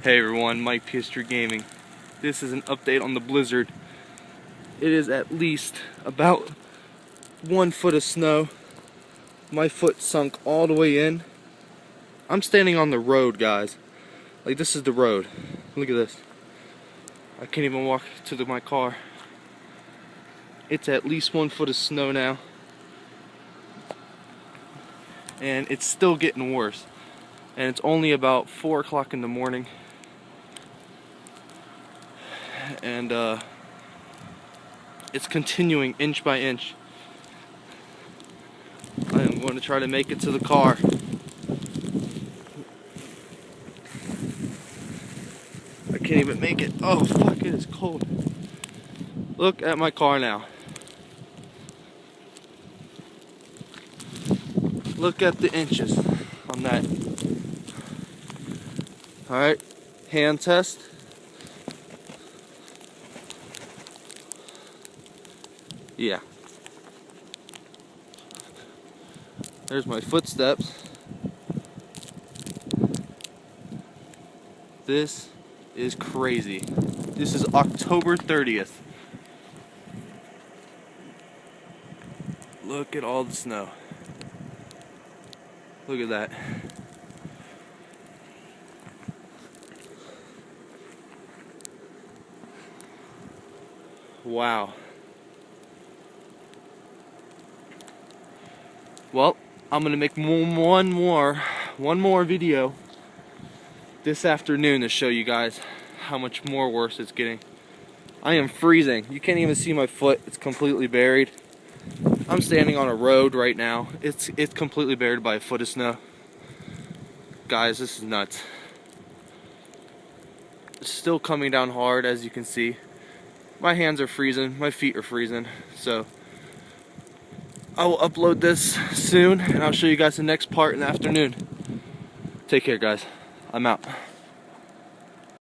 Hey everyone, Mike PS3 Gaming. This is an update on the blizzard. It is at least about 1 foot of snow. My foot sunk all the way in. I'm standing on the road, guys. Like, this is the road. Look at this. I can't even walk to my car. It's at least 1 foot of snow now. And it's still getting worse. And it's only about 4 o'clock in the morning. And it's continuing inch by inch. I am going to try to make it to the car. I can't even make it. Oh fuck, it is cold. Look at my car now. Look at the inches on that. Alright, hand test. Yeah. There's my footsteps. This is crazy. This is October 30th. Look at all the snow. Look at that. Wow. Well, I'm gonna make one more video this afternoon to show you guys how much more worse it's getting. I am freezing. You can't even see my foot. It's completely buried. I'm standing on a road right now. It's completely buried by a foot of snow. Guys, this is nuts. It's still coming down hard, as you can see. My hands are freezing. My feet are freezing. So I will upload this soon, and I'll show you guys the next part in the afternoon. Take care, guys. I'm out.